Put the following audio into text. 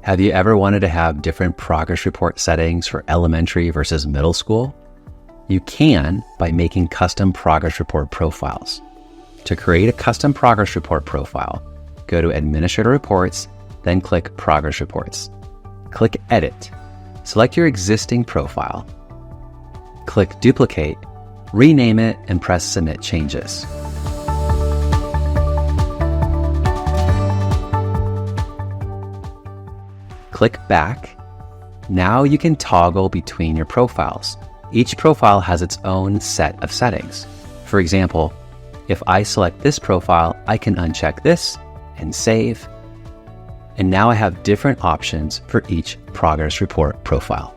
Have you ever wanted to have different progress report settings for elementary versus middle school? You can by making custom progress report profiles. To create a custom progress report profile, go to Administrator Reports, then click Progress Reports. Click Edit. Select your existing profile. Click Duplicate, rename it, and press Submit Changes. Click Back. Now you can toggle between your profiles. Each profile has its own set of settings. For example, if I select this profile, I can uncheck this and save. And now I have different options for each progress report profile.